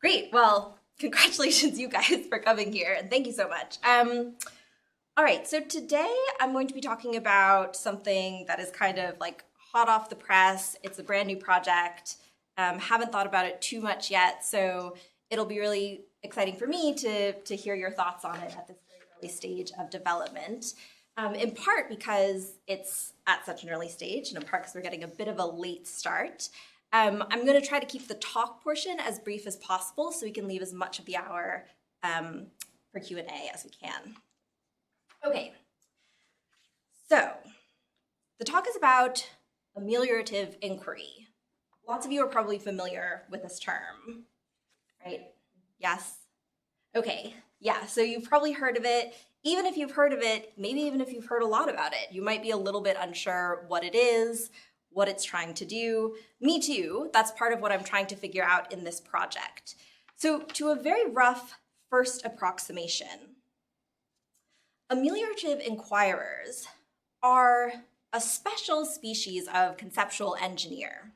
Great. Well, congratulations, you guys, for coming here, and thank you so much. All right, so today I'm going to be talking about something that is kind of like hot off the press. It's a brand new project. Haven't thought about it too much yet, so it'll be really exciting for me to hear your thoughts on it at this very early stage of development. In part because it's at such an early stage, and in part because we're getting a bit of a late start. I'm going to try to keep the talk portion as brief as possible so we can leave as much of the hour for Q&A as we can. Okay, so the talk is about ameliorative inquiry. Lots of you are probably familiar with this term, right? Yes? Okay, yeah, so you've probably heard of it. Even if you've heard of it, maybe even if you've heard a lot about it, you might be a little bit unsure what it is, what it's trying to do. Me too, that's part of what I'm trying to figure out in this project. So to a very rough first approximation, ameliorative inquirers are a special species of conceptual engineer.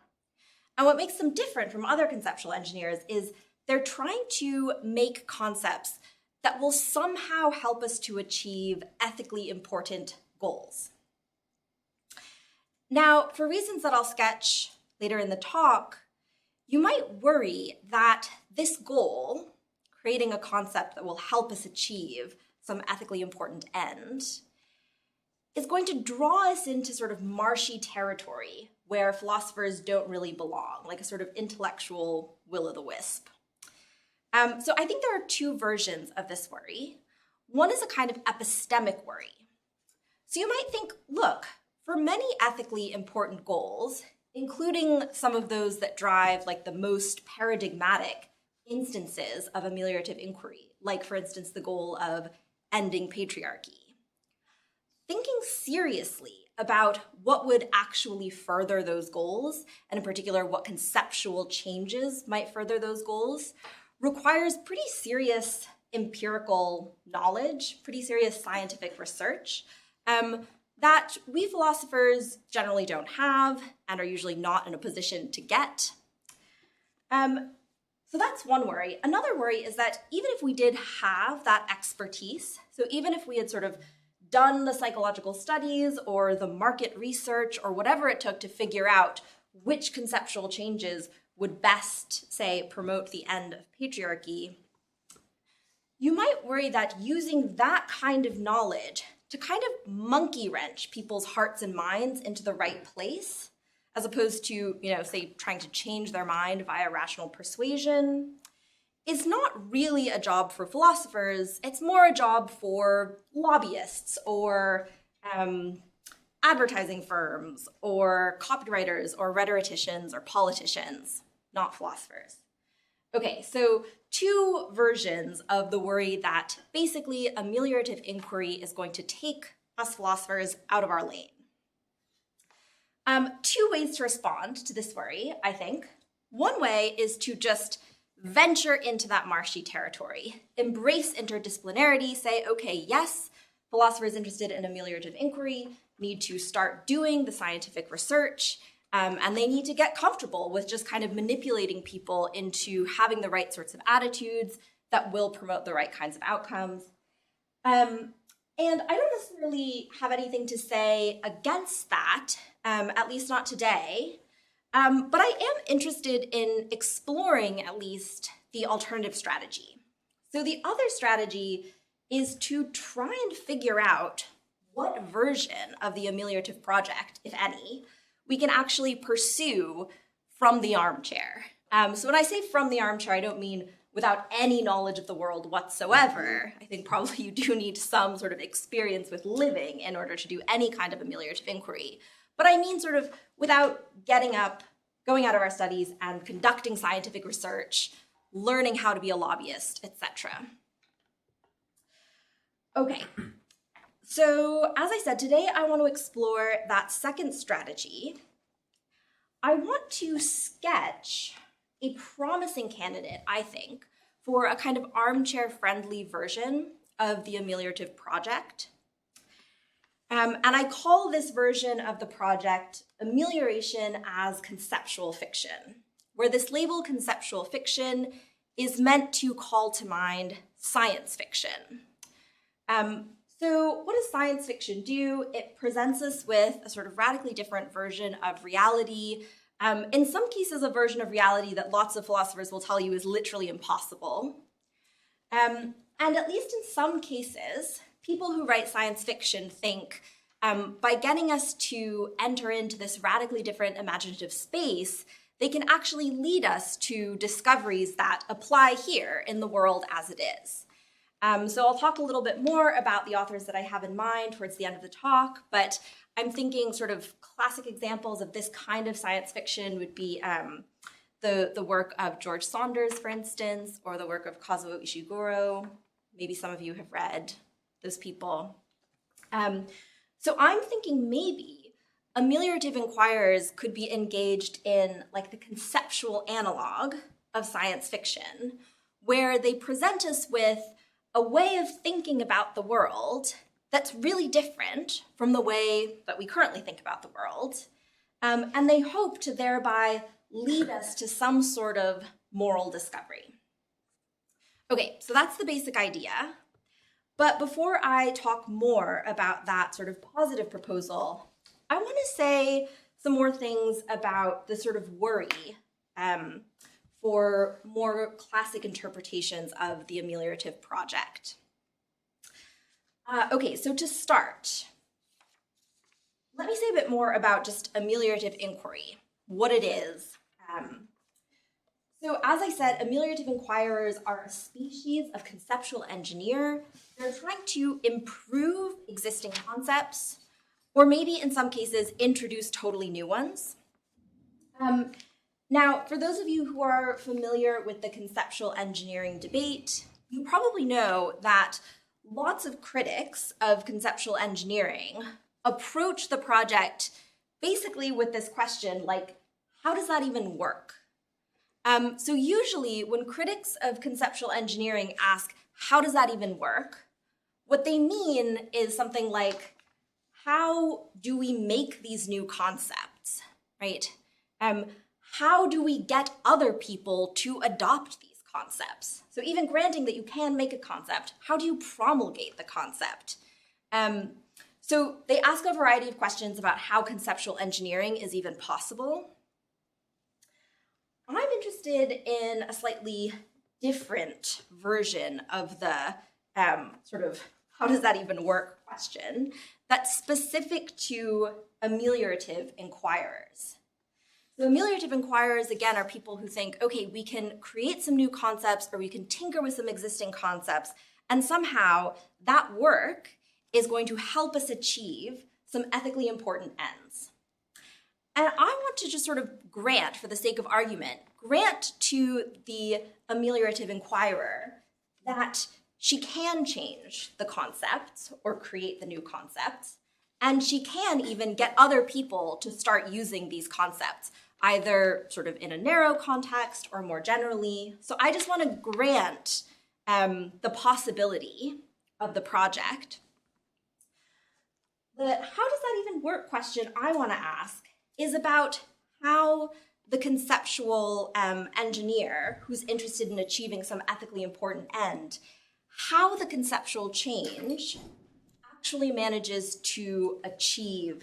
And what makes them different from other conceptual engineers is they're trying to make concepts that will somehow help us to achieve ethically important goals. Now, for reasons that I'll sketch later in the talk, you might worry that this goal, creating a concept that will help us achieve some ethically important end, is going to draw us into sort of marshy territory where philosophers don't really belong, like a sort of intellectual will-o'-the-wisp. So I think there are two versions of this worry. One is a kind of epistemic worry. So you might think, look, for many ethically important goals, including some of those that drive like the most paradigmatic instances of ameliorative inquiry, like for instance, the goal of ending patriarchy. Thinking seriously about what would actually further those goals, and in particular, what conceptual changes might further those goals, requires pretty serious empirical knowledge, pretty serious scientific research that we philosophers generally don't have and are usually not in a position to get. So that's one worry. Another worry is that even if we did have that expertise, so even if we had sort of done the psychological studies or the market research or whatever it took to figure out which conceptual changes would best, say, promote the end of patriarchy, you might worry that using that kind of knowledge to kind of monkey wrench people's hearts and minds into the right place, as opposed to, say, trying to change their mind via rational persuasion, is not really a job for philosophers. It's more a job for lobbyists or advertising firms or copywriters or rhetoricians or politicians, not philosophers. Okay, so two versions of the worry that basically ameliorative inquiry is going to take us philosophers out of our lane. Two ways to respond to this worry, I think. One way is to just venture into that marshy territory, embrace interdisciplinarity, say, okay, yes, philosophers interested in ameliorative inquiry need to start doing the scientific research, and they need to get comfortable with just kind of manipulating people into having the right sorts of attitudes that will promote the right kinds of outcomes. And I don't necessarily have anything to say against that, at least not today. But I am interested in exploring at least the alternative strategy. So the other strategy is to try and figure out what version of the ameliorative project, if any, we can actually pursue from the armchair. So when I say from the armchair, I don't mean without any knowledge of the world whatsoever. I think probably you do need some sort of experience with living in order to do any kind of ameliorative inquiry. But I mean sort of without getting up, going out of our studies and conducting scientific research, learning how to be a lobbyist, etc. Okay, so as I said, today I want to explore that second strategy. I want to sketch a promising candidate, I think, for a kind of armchair-friendly version of the ameliorative project. And I call this version of the project amelioration as conceptual fiction, where this label conceptual fiction is meant to call to mind science fiction. So what does science fiction do? It presents us with a sort of radically different version of reality. In some cases, a version of reality that lots of philosophers will tell you is literally impossible. And at least in some cases, people who write science fiction think by getting us to enter into this radically different imaginative space, they can actually lead us to discoveries that apply here in the world as it is. So I'll talk a little bit more about the authors that I have in mind towards the end of the talk, but I'm thinking sort of classic examples of this kind of science fiction would be the work of George Saunders, for instance, or the work of Kazuo Ishiguro. Maybe some of you have read those people. So I'm thinking maybe ameliorative inquirers could be engaged in like the conceptual analog of science fiction, where they present us with a way of thinking about the world that's really different from the way that we currently think about the world. And they hope to thereby lead us to some sort of moral discovery. Okay, so that's the basic idea. But before I talk more about that sort of positive proposal, I want to say some more things about the sort of worry for more classic interpretations of the ameliorative project. Okay, so to start, let me say a bit more about just ameliorative inquiry, what it is. So as I said, ameliorative inquirers are a species of conceptual engineer. They're trying to improve existing concepts, or maybe in some cases, introduce totally new ones. Now, for those of you who are familiar with the conceptual engineering debate, you probably know that lots of critics of conceptual engineering approach the project basically with this question, like, how does that even work? So usually when critics of conceptual engineering ask, how does that even work? What they mean is something like, how do we make these new concepts, right? How do we get other people to adopt these concepts? So even granting that you can make a concept, how do you promulgate the concept? So they ask a variety of questions about how conceptual engineering is even possible. I'm interested in a slightly different version of the sort of how does that even work question that's specific to ameliorative inquirers. So ameliorative inquirers, again, are people who think, okay, we can create some new concepts or we can tinker with some existing concepts, and somehow that work is going to help us achieve some ethically important ends. And I want to just sort of grant, for the sake of argument, grant to the ameliorative inquirer that she can change the concepts or create the new concepts, and she can even get other people to start using these concepts, either sort of in a narrow context or more generally. So I just want to grant the possibility of the project. The how does that even work question I want to ask is about how the conceptual engineer who's interested in achieving some ethically important end, how the conceptual change actually manages to achieve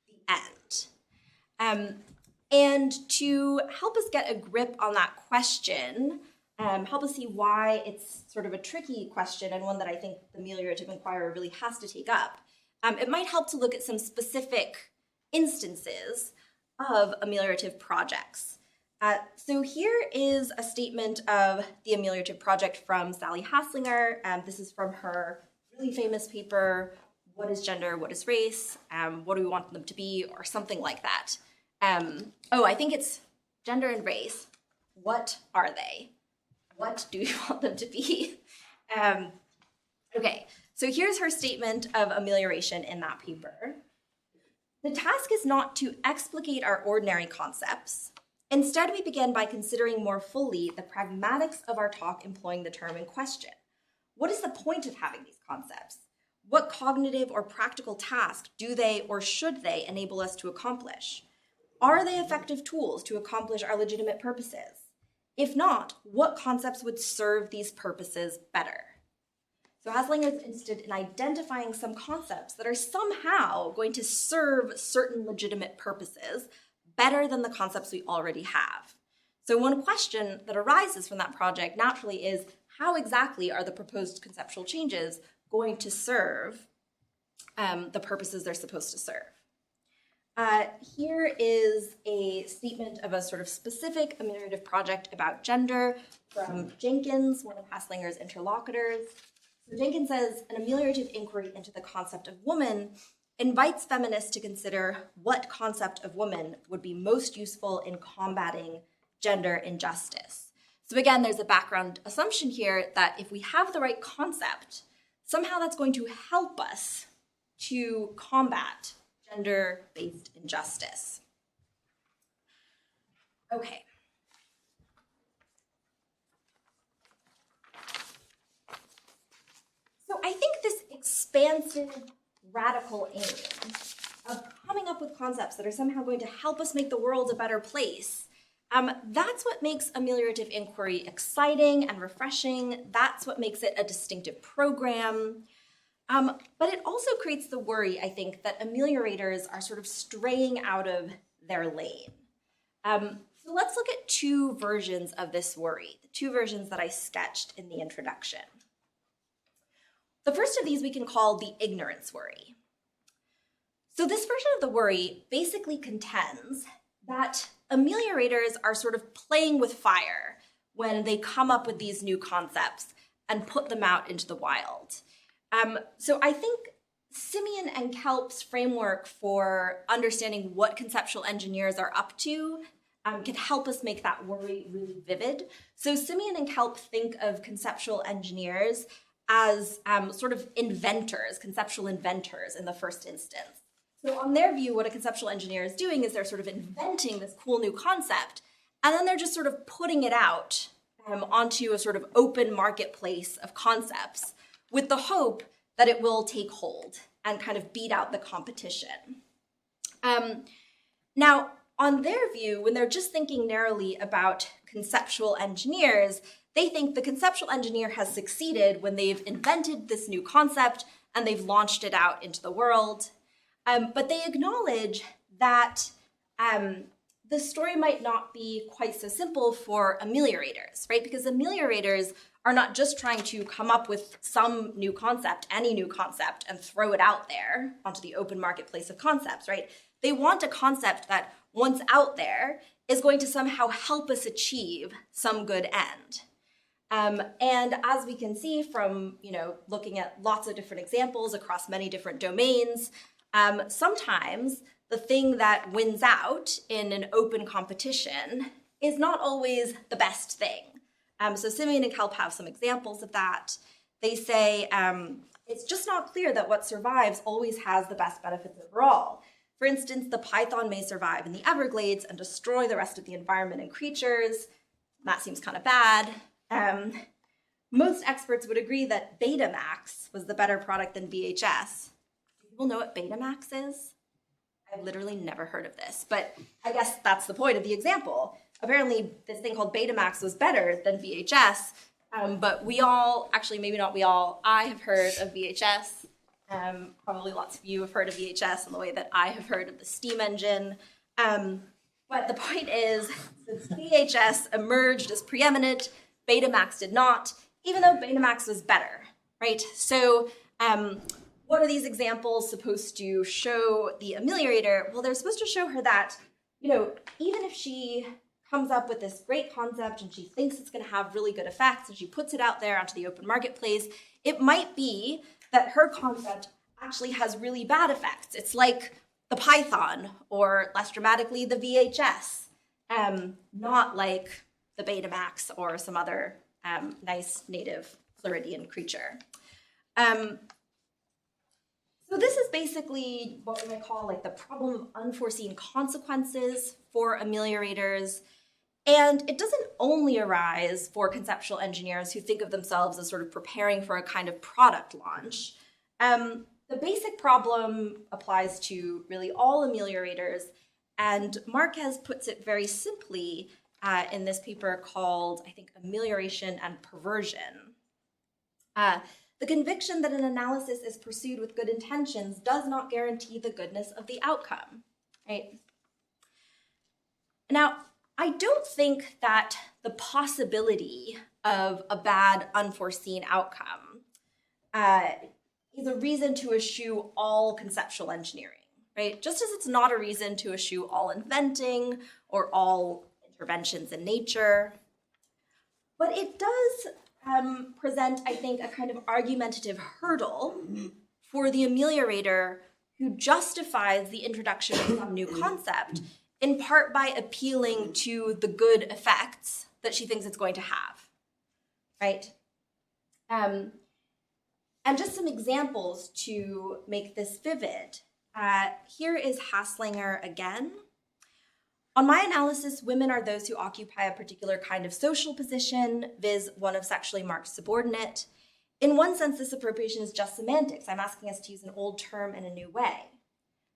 the end. And to help us get a grip on that question, help us see why it's sort of a tricky question and one that I think the ameliorative inquirer really has to take up, it might help to look at some specific instances of ameliorative projects. So here is a statement of the ameliorative project from Sally Haslinger. This is from her really famous paper, What is Gender, What is Race? What do we want them to be? Or something like that. I think it's Gender and Race. What are they? What do we want them to be? Okay, so here's her statement of amelioration in that paper. The task is not to explicate our ordinary concepts. Instead, we begin by considering more fully the pragmatics of our talk employing the term in question. What is the point of having these concepts? What cognitive or practical task do they or should they enable us to accomplish? Are they effective tools to accomplish our legitimate purposes? If not, what concepts would serve these purposes better? So Haslinger is interested in identifying some concepts that are somehow going to serve certain legitimate purposes better than the concepts we already have. So one question that arises from that project naturally is, how exactly are the proposed conceptual changes going to serve the purposes they're supposed to serve? Here is a statement of a sort of specific ameliorative project about gender from Jenkins, one of Haslinger's interlocutors. So Jenkins says, an ameliorative inquiry into the concept of woman invites feminists to consider what concept of woman would be most useful in combating gender injustice. So again, there's a background assumption here that if we have the right concept, somehow that's going to help us to combat gender-based injustice. Okay. So I think this expansive, radical aim of coming up with concepts that are somehow going to help us make the world a better place, that's what makes ameliorative inquiry exciting and refreshing. That's what makes it a distinctive program. But it also creates the worry, I think, that ameliorators are sort of straying out of their lane. So let's look at two versions of this worry, the two versions that I sketched in the introduction. The first of these we can call the ignorance worry. So this version of the worry basically contends that ameliorators are sort of playing with fire when they come up with these new concepts and put them out into the wild. So I think Simeon and Kelp's framework for understanding what conceptual engineers are up to can help us make that worry really vivid. So Simeon and Kelp think of conceptual engineers as sort of inventors, conceptual inventors in the first instance. So on their view, what a conceptual engineer is doing is they're sort of inventing this cool new concept, and then they're just sort of putting it out onto a sort of open marketplace of concepts with the hope that it will take hold and kind of beat out the competition. Now, on their view, when they're just thinking narrowly about conceptual engineers, they think the conceptual engineer has succeeded when they've invented this new concept and they've launched it out into the world. But they acknowledge that the story might not be quite so simple for ameliorators, right? Because ameliorators are not just trying to come up with some new concept, any new concept, and throw it out there onto the open marketplace of concepts, right? They want a concept that, once out there, is going to somehow help us achieve some good end. And as we can see from, looking at lots of different examples across many different domains, sometimes the thing that wins out in an open competition is not always the best thing. So Simeon and Kelp have some examples of that. They say it's just not clear that what survives always has the best benefits overall. For instance, the python may survive in the Everglades and destroy the rest of the environment and creatures. That seems kind of bad. Most experts would agree that Betamax was the better product than VHS. Do people know what Betamax is? I've literally never heard of this, but I guess that's the point of the example. Apparently, this thing called Betamax was better than VHS, but we all, actually maybe not we all, I have heard of VHS. Probably lots of you have heard of VHS in the way that I have heard of the steam engine. But the point is, since VHS emerged as preeminent, Betamax did not, even though Betamax was better, right? So what are these examples supposed to show the ameliorator? Well, they're supposed to show her that, even if she comes up with this great concept and she thinks it's going to have really good effects and she puts it out there onto the open marketplace, it might be that her concept actually has really bad effects. It's like the Python, or less dramatically, the VHS, not like the Betamax or some other nice native Floridian creature. So this is basically what we might call like the problem of unforeseen consequences for ameliorators. And it doesn't only arise for conceptual engineers who think of themselves as sort of preparing for a kind of product launch. The basic problem applies to really all ameliorators, and Marquez puts it very simply in this paper called, I think, Amelioration and Perversion. The conviction that an analysis is pursued with good intentions does not guarantee the goodness of the outcome, right? Now, I don't think that the possibility of a bad, unforeseen outcome is a reason to eschew all conceptual engineering, right? Just as it's not a reason to eschew all inventing or all interventions in nature. But it does present, I think, a kind of argumentative hurdle for the ameliorator who justifies the introduction of some new concept, in part by appealing to the good effects that she thinks it's going to have, right? And just some examples to make this vivid. Here is Haslinger again. On my analysis, women are those who occupy a particular kind of social position, viz. One of sexually marked subordinate. In one sense, this appropriation is just semantics. I'm asking us to use an old term in a new way.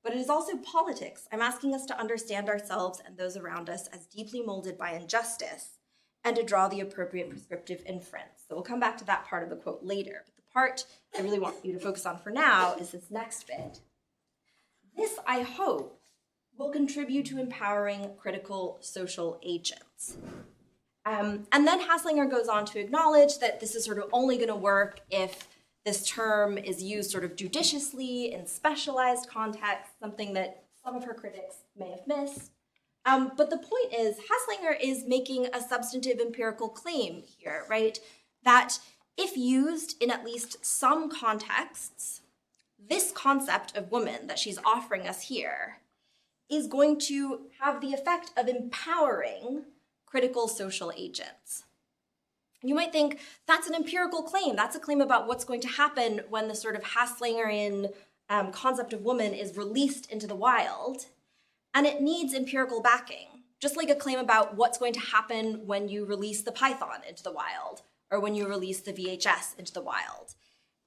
But it is also politics. I'm asking us to understand ourselves and those around us as deeply molded by injustice and to draw the appropriate prescriptive inference. So we'll come back to that part of the quote later. But the part I really want you to focus on for now is this next bit. This, I hope, will contribute to empowering critical social agents. And then Haslinger goes on to acknowledge that this is sort of only going to work if this term is used sort of judiciously in specialized contexts, something that some of her critics may have missed. But the point is, Haslinger is making a substantive empirical claim here, right? That if used in at least some contexts, this concept of woman that she's offering us here is going to have the effect of empowering critical social agents. You might think that's an empirical claim. That's a claim about what's going to happen when the sort of Haslingerian concept of woman is released into the wild. And it needs empirical backing, just like a claim about what's going to happen when you release the Python into the wild or when you release the VHS into the wild.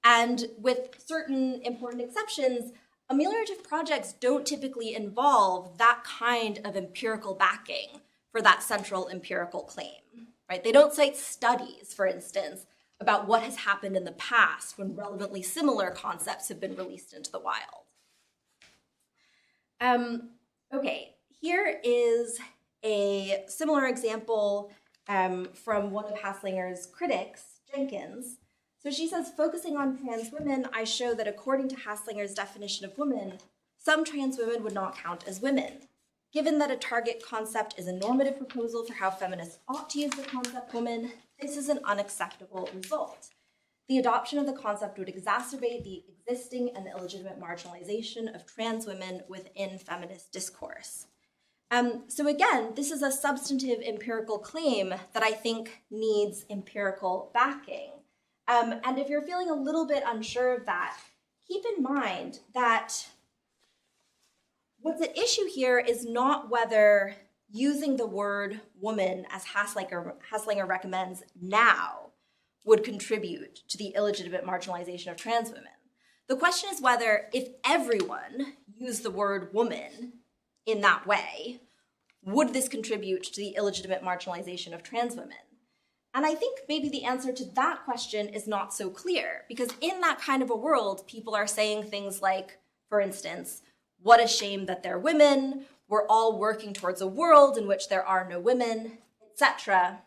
And with certain important exceptions, ameliorative projects don't typically involve that kind of empirical backing for that central empirical claim, right? They don't cite studies, for instance, about what has happened in the past when relevantly similar concepts have been released into the wild. Okay, here is a similar example from one of Haslinger's critics, Jenkins. So she says, focusing on trans women, I show that according to Haslinger's definition of woman, some trans women would not count as women. Given that a target concept is a normative proposal for how feminists ought to use the concept woman, this is an unacceptable result. The adoption of the concept would exacerbate the existing and illegitimate marginalization of trans women within feminist discourse. So again, this is a substantive empirical claim that I think needs empirical backing. And if you're feeling a little bit unsure of that, keep in mind that what's at issue here is not whether using the word woman, as Haslinger recommends now, would contribute to the illegitimate marginalization of trans women. The question is whether, if everyone used the word woman in that way, would this contribute to the illegitimate marginalization of trans women? And I think maybe the answer to that question is not so clear, because in that kind of a world, people are saying things like, for instance, what a shame that they're women, we're all working towards a world in which there are no women, etc.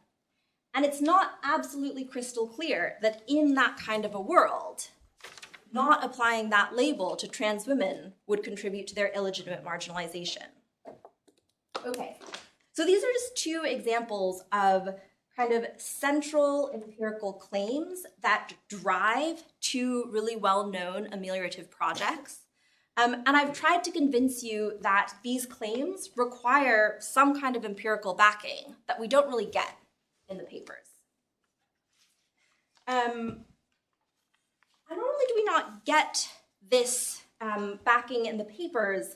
And it's not absolutely crystal clear that in that kind of a world, not applying that label to trans women would contribute to their illegitimate marginalization. Okay, so these are just two examples of kind of central empirical claims that drive two really well-known ameliorative projects. And I've tried to convince you that these claims require some kind of empirical backing that we don't really get in the papers. And not only do we not get this backing in the papers,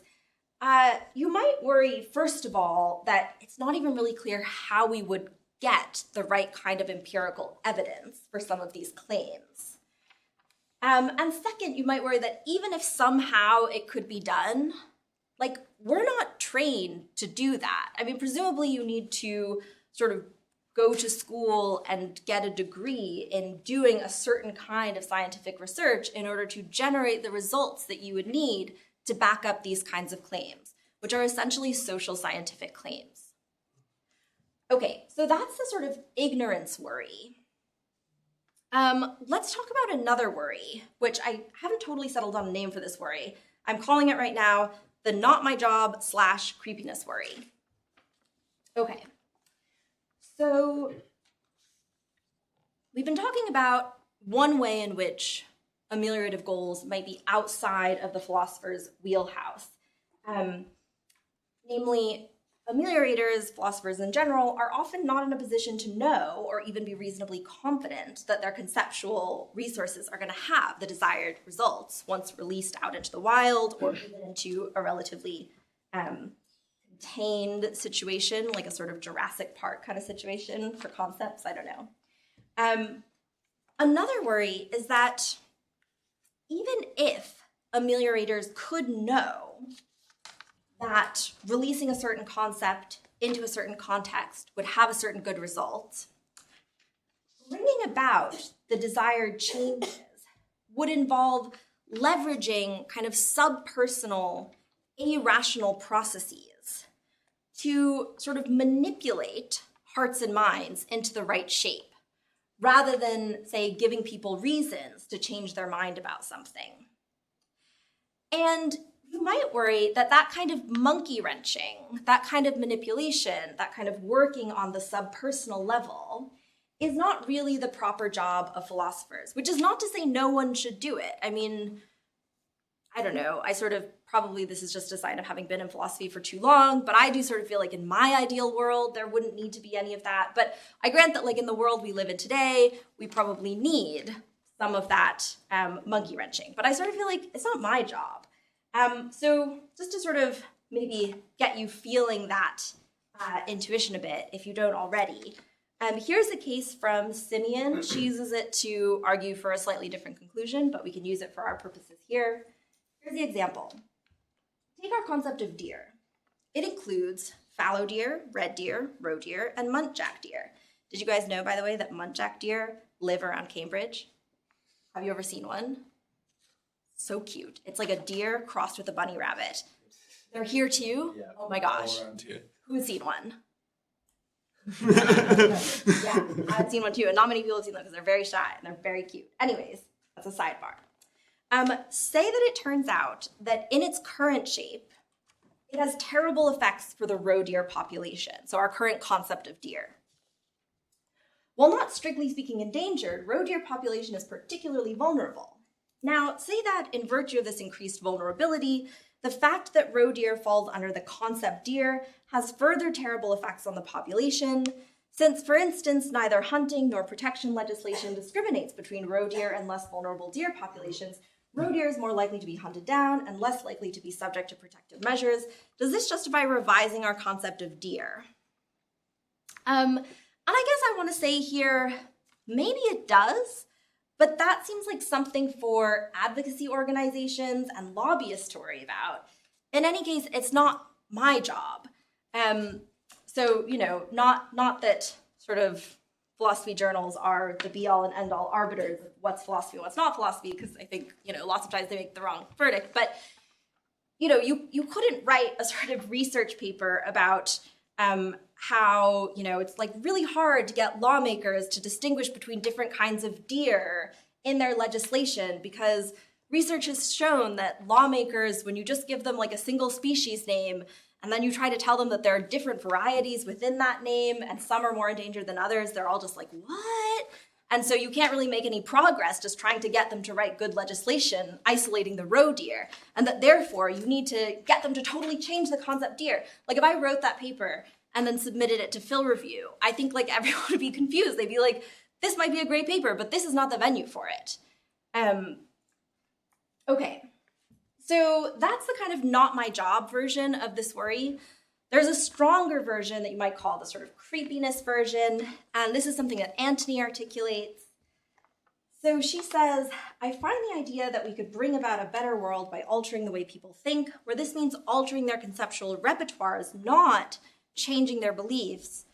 you might worry, first of all, that it's not even really clear how we would get the right kind of empirical evidence for some of these claims. And second, you might worry that even if somehow it could be done, like, we're not trained to do that. I mean, presumably you need to sort of go to school and get a degree in doing a certain kind of scientific research in order to generate the results that you would need to back up these kinds of claims, which are essentially social scientific claims. Okay, so that's the sort of ignorance worry. Let's talk about another worry, which I haven't totally settled on a name for this worry. I'm calling it right now the not my job / creepiness worry. Okay, so we've been talking about one way in which ameliorative goals might be outside of the philosopher's wheelhouse. Namely, ameliorators, philosophers in general, are often not in a position to know or even be reasonably confident that their conceptual resources are going to have the desired results once released out into the wild or even into a relatively contained situation, like a sort of Jurassic Park kind of situation for concepts. I don't know. Another worry is that even if ameliorators could know that releasing a certain concept into a certain context would have a certain good result, bringing about the desired changes would involve leveraging kind of subpersonal, irrational processes to sort of manipulate hearts and minds into the right shape, rather than, say, giving people reasons to change their mind about something. And you might worry that that kind of monkey wrenching, that kind of manipulation, that kind of working on the subpersonal level is not really the proper job of philosophers, which is not to say no one should do it. I mean, I don't know, probably this is just a sign of having been in philosophy for too long, but I do sort of feel like in my ideal world, there wouldn't need to be any of that. But I grant that like in the world we live in today, we probably need some of that monkey wrenching. But I sort of feel like it's not my job. So just to sort of maybe get you feeling that intuition a bit, if you don't already, here's a case from Simeon. She uses it to argue for a slightly different conclusion, but we can use it for our purposes here. Here's the example. Take our concept of deer. It includes fallow deer, red deer, roe deer, and muntjac deer. Did you guys know, by the way, that muntjac deer live around Cambridge? Have you ever seen one? So cute. It's like a deer crossed with a bunny rabbit. They're here too? Yeah, oh my gosh. Who's seen one? Yeah, I've seen one too, and not many people have seen them because they're very shy and they're very cute. Anyways, that's a sidebar. Say that it turns out that in its current shape, it has terrible effects for the roe deer population, so our current concept of deer. While not strictly speaking endangered, roe deer population is particularly vulnerable. Now, say that in virtue of this increased vulnerability, the fact that roe deer falls under the concept deer has further terrible effects on the population, since, for instance, neither hunting nor protection legislation discriminates between roe deer and less vulnerable deer populations. Roe deer is more likely to be hunted down and less likely to be subject to protective measures. Does this justify revising our concept of deer? And I guess I want to say here, maybe it does, but that seems like something for advocacy organizations and lobbyists to worry about. In any case, it's not my job. So, you know, not that sort of philosophy journals are the be-all and end-all arbiters of what's philosophy and what's not philosophy, because I think, you know, lots of times they make the wrong verdict. But, you know, you couldn't write a sort of research paper about how, you know, it's like really hard to get lawmakers to distinguish between different kinds of deer in their legislation, because research has shown that lawmakers, when you just give them like a single species name, and then you try to tell them that there are different varieties within that name, and some are more endangered than others, they're all just like, what? And so you can't really make any progress just trying to get them to write good legislation isolating the roe deer, and that therefore you need to get them to totally change the concept deer. Like if I wrote that paper and then submitted it to Phil Review, I think like everyone would be confused. They'd be like, this might be a great paper, but this is not the venue for it. Okay. So that's the kind of not my job version of this worry. There's a stronger version that you might call the sort of creepiness version, and this is something that Antony articulates. So she says, I find the idea that we could bring about a better world by altering the way people think, where this means altering their conceptual repertoires, not changing their beliefs,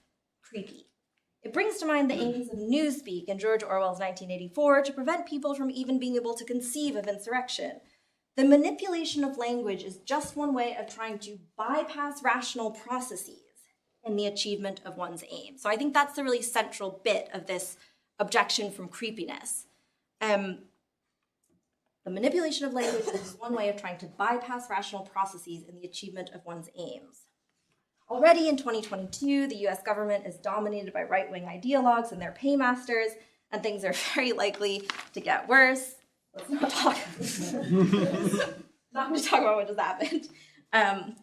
creepy. It brings to mind the aims of Newspeak in George Orwell's 1984 to prevent people from even being able to conceive of insurrection. The manipulation of language is just one way of trying to bypass rational processes in the achievement of one's aim. So I think that's the really central bit of this objection from creepiness. The manipulation of language is one way of trying to bypass rational processes in the achievement of one's aims. Already in 2022, the US government is dominated by right-wing ideologues and their paymasters, and things are very likely to get worse. Let's not talk not to talk about what just happened and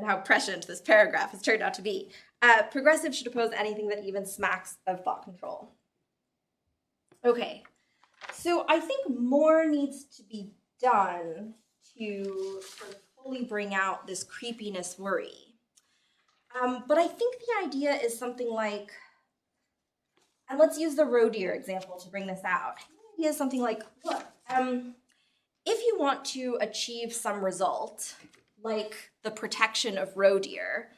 how prescient this paragraph has turned out to be. Progressives should oppose anything that even smacks of thought control. Okay, so I think more needs to be done to sort of fully bring out this creepiness worry. But I think the idea is something like, and let's use the roe deer example to bring this out. The idea is something like, look, if you want to achieve some result, like the protection of roe deer,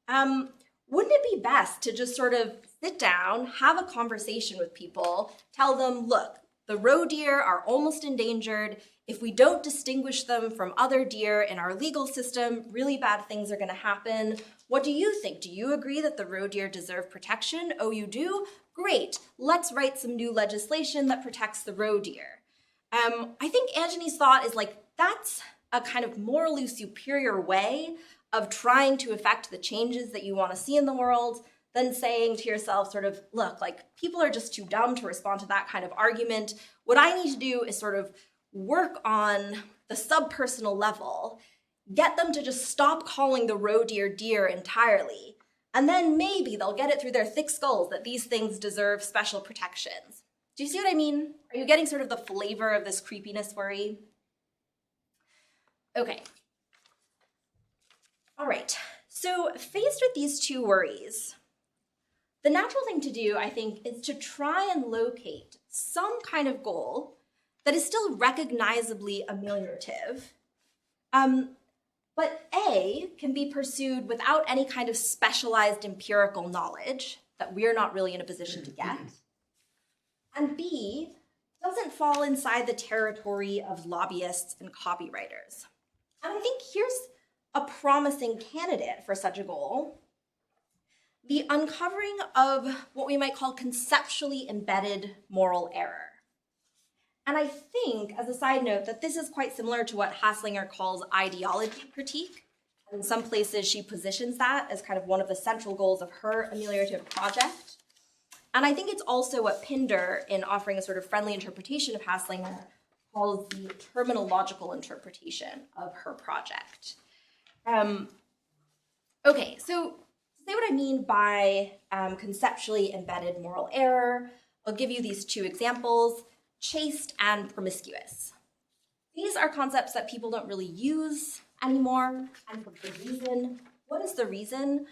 wouldn't it be best to just sort of sit down, have a conversation with people, tell them, look, the roe deer are almost endangered. If we don't distinguish them from other deer in our legal system, really bad things are going to happen. What do you think? Do you agree that the roe deer deserve protection? Oh, you do? Great. Let's write some new legislation that protects the roe deer. I think Antony's thought is like, that's a kind of morally superior way of trying to affect the changes that you want to see in the world than saying to yourself sort of, look, like people are just too dumb to respond to that kind of argument. What I need to do is sort of work on the subpersonal level, get them to just stop calling the roe deer deer entirely, and then maybe they'll get it through their thick skulls that these things deserve special protections. Do you see what I mean? Are you getting sort of the flavor of this creepiness worry? Okay. All right, so faced with these two worries, the natural thing to do, I think, is to try and locate some kind of goal that is still recognizably ameliorative, but A, can be pursued without any kind of specialized empirical knowledge that we're not really in a position to get, and B, doesn't fall inside the territory of lobbyists and copywriters. And I think here's a promising candidate for such a goal: the uncovering of what we might call conceptually embedded moral error. And I think, as a side note, that this is quite similar to what Haslinger calls ideology critique. And in some places, she positions that as kind of one of the central goals of her ameliorative project. And I think it's also what Pinder, in offering a sort of friendly interpretation of Haslinger, calls the terminological interpretation of her project. Okay, so to say what I mean by conceptually embedded moral error, I'll give you these two examples: chaste and promiscuous. These are concepts that people don't really use anymore, and for good reason. What is the reason?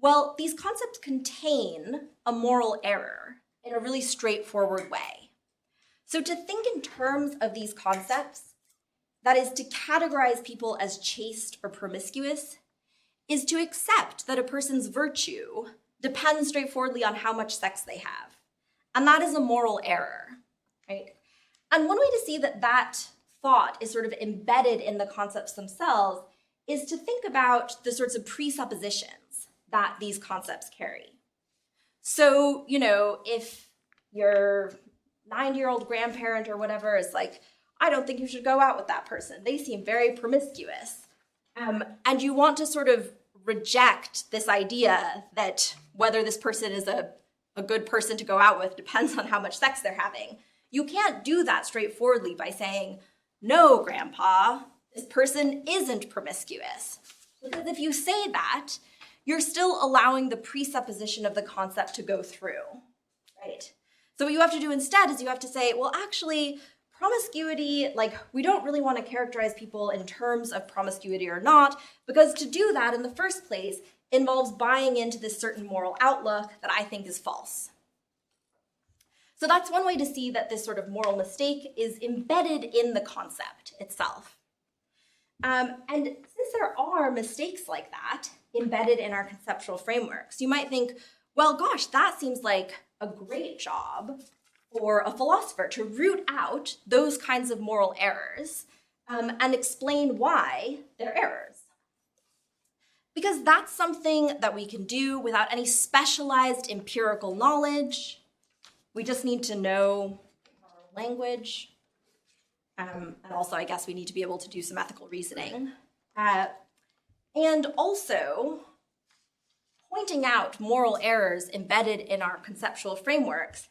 Well, these concepts contain a moral error in a really straightforward way. So to think in terms of these concepts, that is, to categorize people as chaste or promiscuous, is to accept that a person's virtue depends straightforwardly on how much sex they have. And that is a moral error, right? And one way to see that that thought is sort of embedded in the concepts themselves is to think about the sorts of presuppositions that these concepts carry. So, if your 9-year-old grandparent or whatever is like, I don't think you should go out with that person, they seem very promiscuous. And you want to sort of reject this idea that whether this person is a good person to go out with depends on how much sex they're having. You can't do that straightforwardly by saying, no, Grandpa, this person isn't promiscuous. Because if you say that, you're still allowing the presupposition of the concept to go through, right? So what you have to do instead is you have to say, well, actually, promiscuity, we don't really want to characterize people in terms of promiscuity or not, because to do that in the first place involves buying into this certain moral outlook that I think is false. So that's one way to see that this sort of moral mistake is embedded in the concept itself. And since there are mistakes like that embedded in our conceptual frameworks, you might think, well, gosh, that seems like a great job for a philosopher to root out those kinds of moral errors and explain why they're errors. Because that's something that we can do without any specialized empirical knowledge. We just need to know our language. And also, I guess we need to be able to do some ethical reasoning. And also, pointing out moral errors embedded in our conceptual frameworks,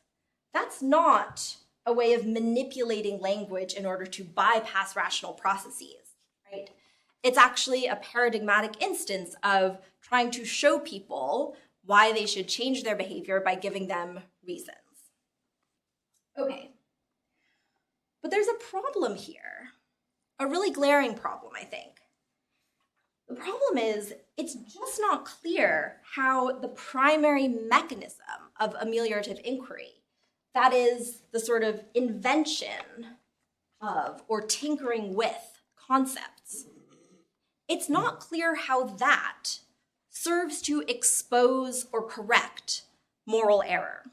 that's not a way of manipulating language in order to bypass rational processes, right? It's actually a paradigmatic instance of trying to show people why they should change their behavior by giving them reasons. Okay, but there's a problem here, a really glaring problem, I think. The problem is it's just not clear how the primary mechanism of ameliorative inquiry, that is the sort of invention of or tinkering with concepts, it's not clear how that serves to expose or correct moral error.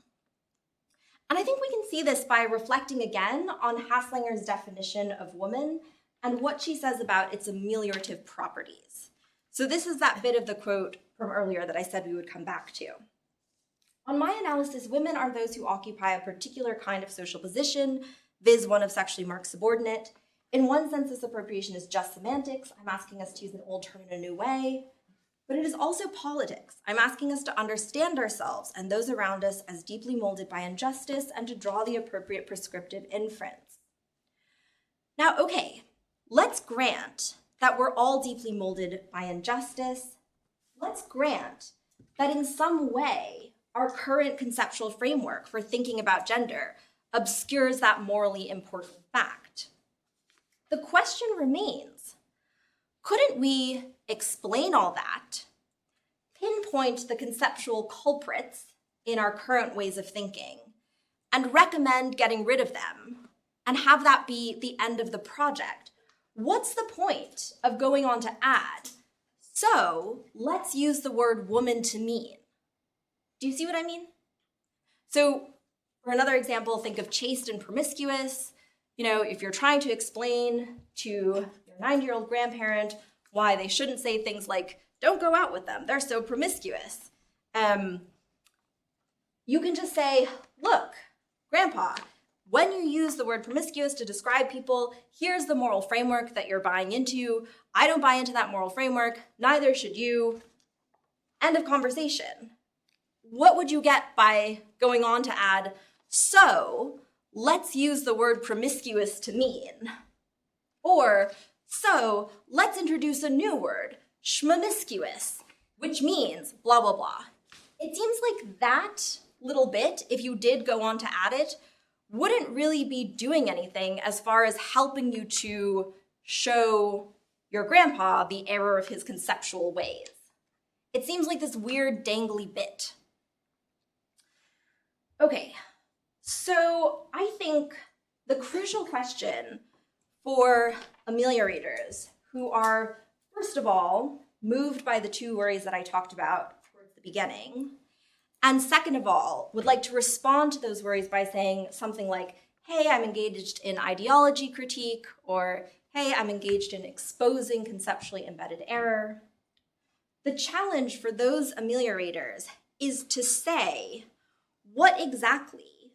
And I think we can see this by reflecting again on Haslinger's definition of woman and what she says about its ameliorative properties. So this is that bit of the quote from earlier that I said we would come back to. On my analysis, women are those who occupy a particular kind of social position, viz. One of sexually marked subordinate. In one sense, this appropriation is just semantics. I'm asking us to use an old term in a new way. But it is also politics. I'm asking us to understand ourselves and those around us as deeply molded by injustice and to draw the appropriate prescriptive inference. Now, okay, let's grant that we're all deeply molded by injustice. Let's grant that in some way our current conceptual framework for thinking about gender obscures that morally important fact. The question remains, couldn't we explain all that, pinpoint the conceptual culprits in our current ways of thinking, and recommend getting rid of them, and have that be the end of the project? What's the point of going on to add, so let's use the word woman to mean? Do you see what I mean? So for another example, think of chaste and promiscuous. You know, if you're trying to explain to your 90-year-old grandparent why they shouldn't say things like, don't go out with them, they're so promiscuous. You can just say, look, Grandpa, when you use the word promiscuous to describe people, here's the moral framework that you're buying into. I don't buy into that moral framework, neither should you. End of conversation. What would you get by going on to add, so let's use the word promiscuous to mean? Or, so let's introduce a new word, schmamiscuous, which means blah, blah, blah. It seems like that little bit, if you did go on to add it, wouldn't really be doing anything as far as helping you to show your grandpa the error of his conceptual ways. It seems like this weird dangly bit. Okay, so I think the crucial question for ameliorators who are, first of all, moved by the two worries that I talked about towards the beginning, and second of all, would like to respond to those worries by saying something like, hey, I'm engaged in ideology critique, or hey, I'm engaged in exposing conceptually embedded error. The challenge for those ameliorators is to say what exactly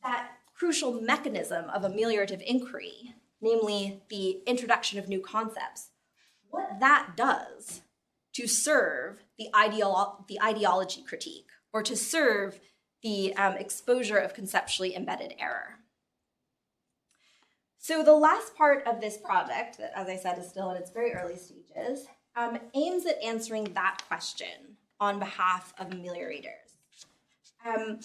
that crucial mechanism of ameliorative inquiry, namely the introduction of new concepts, what that does to serve the ideology critique, or to serve the exposure of conceptually embedded error. So the last part of this project, that as I said is still in its very early stages, aims at answering that question on behalf of ameliorators. So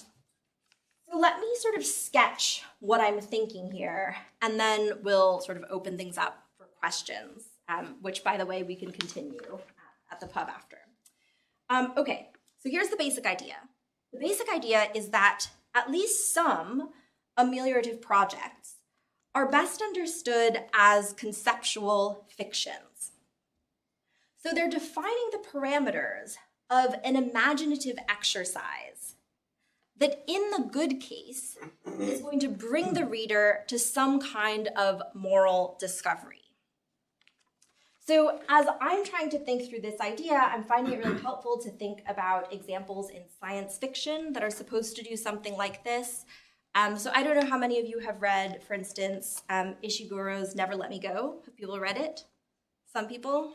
let me sort of sketch what I'm thinking here, and then we'll sort of open things up for questions, which, by the way, we can continue at the pub after. Okay, so here's the basic idea. The basic idea is that at least some ameliorative projects are best understood as conceptual fictions. So they're defining the parameters of an imaginative exercise that in the good case is going to bring the reader to some kind of moral discovery. So as I'm trying to think through this idea, I'm finding it really helpful to think about examples in science fiction that are supposed to do something like this. So I don't know how many of you have read, for instance, Ishiguro's Never Let Me Go. Have people read it? Some people?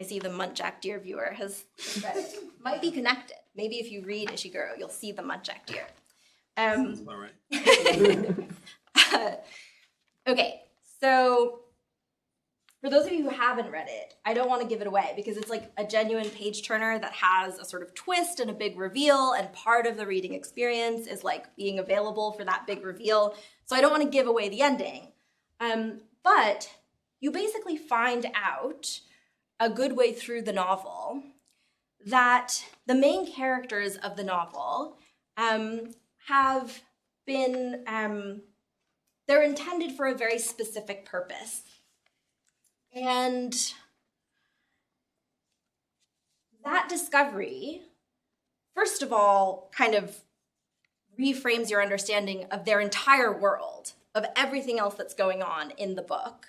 I see the Muntjac deer viewer has read it. Might be connected. Maybe if you read Ishiguro, you'll see the Muntjac deer. Sounds about right. Okay, so for those of you who haven't read it, I don't want to give it away because it's like a genuine page turner that has a sort of twist and a big reveal, and part of the reading experience is like being available for that big reveal. So I don't want to give away the ending. But you basically find out a good way through the novel that the main characters of the novel have been, they're intended for a very specific purpose. And that discovery, first of all, kind of reframes your understanding of their entire world, of everything else that's going on in the book.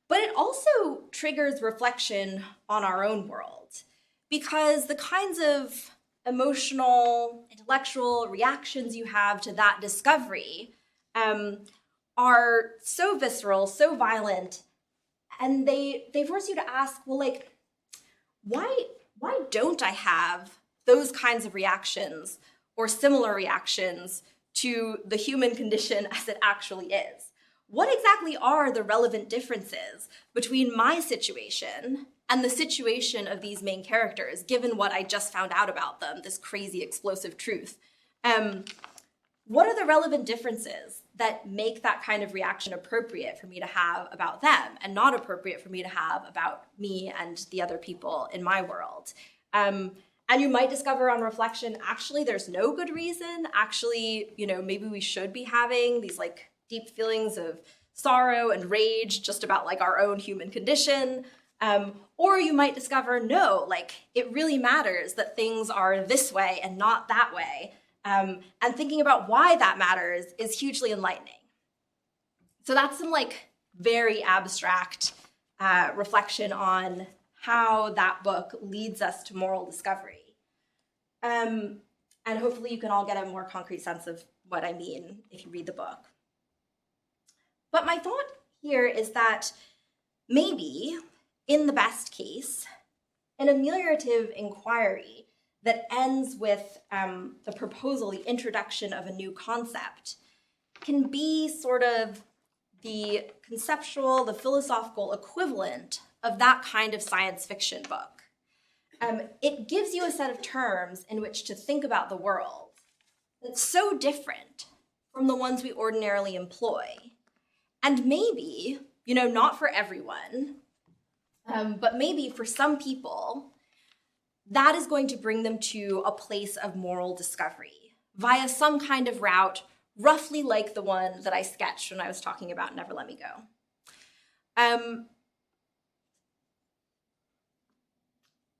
But it also triggers reflection on our own world, because the kinds of emotional, intellectual reactions you have to that discovery are so visceral, so violent, and they force you to ask, well, like, why don't I have those kinds of reactions or similar reactions to the human condition as it actually is? What exactly are the relevant differences between my situation and the situation of these main characters, given what I just found out about them, this crazy explosive truth? What are the relevant differences that make that kind of reaction appropriate for me to have about them and not appropriate for me to have about me and the other people in my world? And you might discover on reflection, actually, there's no good reason. Actually, maybe we should be having these like deep feelings of sorrow and rage just about like our own human condition. Or you might discover, no, like it really matters that things are this way and not that way. And thinking about why that matters is hugely enlightening. So that's some like very abstract reflection on how that book leads us to moral discovery. And hopefully you can all get a more concrete sense of what I mean if you read the book. But my thought here is that maybe, in the best case, an ameliorative inquiry that ends with the proposal, the introduction of a new concept, can be sort of the conceptual, the philosophical equivalent of that kind of science fiction book. It gives you a set of terms in which to think about the world that's so different from the ones we ordinarily employ. And maybe, not for everyone, but maybe for some people, that is going to bring them to a place of moral discovery via some kind of route, roughly like the one that I sketched when I was talking about Never Let Me Go. And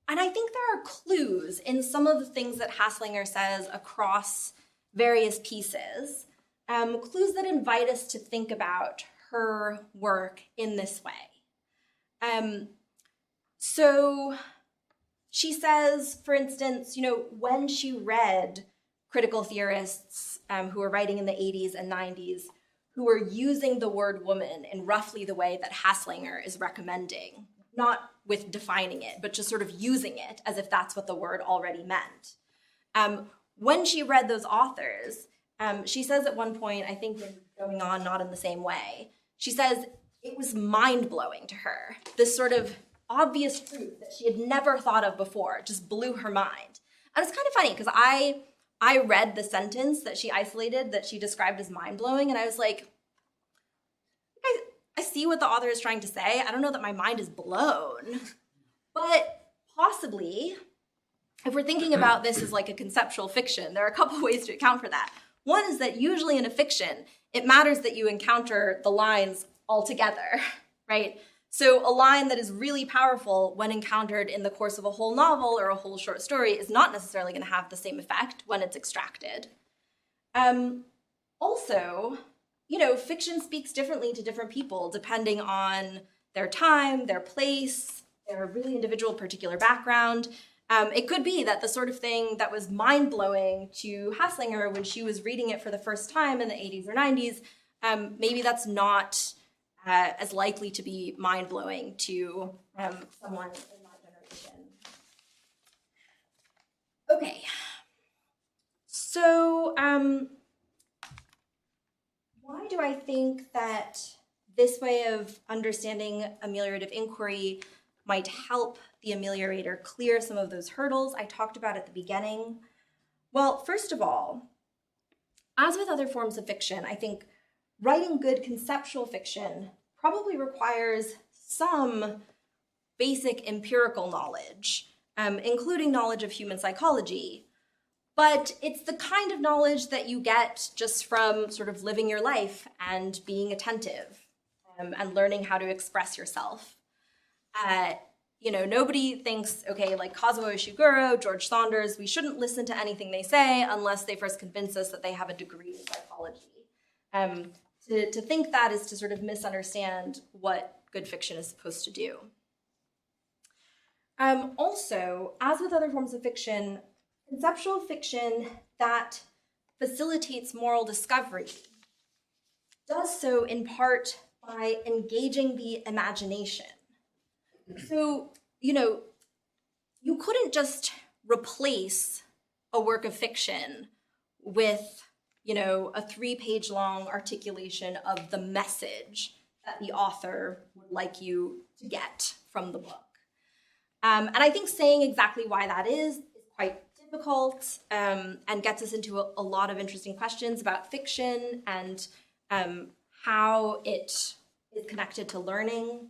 I think there are clues in some of the things that Haslinger says across various pieces, clues that invite us to think about her work in this way. So she says, for instance, when she read critical theorists who were writing in the 80s and 90s, who were using the word woman in roughly the way that Haslinger is recommending, not with defining it, but just sort of using it as if that's what the word already meant. When she read those authors, she says at one point, I think going on not in the same way, she says it was mind-blowing to her, this sort of obvious truth that she had never thought of before, just blew her mind. And it's kind of funny because I read the sentence that she isolated that she described as mind-blowing, and I was like, I see what the author is trying to say. I don't know that my mind is blown, but possibly, if we're thinking about this as like a conceptual fiction, there are a couple ways to account for that. One is that usually in a fiction, it matters that you encounter the lines all together, right? So a line that is really powerful when encountered in the course of a whole novel or a whole short story is not necessarily going to have the same effect when it's extracted. Also, fiction speaks differently to different people depending on their time, their place, their really individual particular background. It could be that the sort of thing that was mind-blowing to Haslinger when she was reading it for the first time in the 80s or 90s, maybe that's not as likely to be mind-blowing to someone in my generation. Okay, so why do I think that this way of understanding ameliorative inquiry might help the ameliorator clear some of those hurdles I talked about at the beginning? Well, first of all, as with other forms of fiction, I think writing good conceptual fiction probably requires some basic empirical knowledge, including knowledge of human psychology. But it's the kind of knowledge that you get just from sort of living your life and being attentive and learning how to express yourself. Nobody thinks, okay, like Kazuo Ishiguro, George Saunders, we shouldn't listen to anything they say unless they first convince us that they have a degree in psychology. To think that is to sort of misunderstand what good fiction is supposed to do. Also, as with other forms of fiction, conceptual fiction that facilitates moral discovery does so in part by engaging the imagination. So, you couldn't just replace a work of fiction with, a 3-page long articulation of the message that the author would like you to get from the book. And I think saying exactly why that is quite difficult and gets us into a lot of interesting questions about fiction and how it is connected to learning.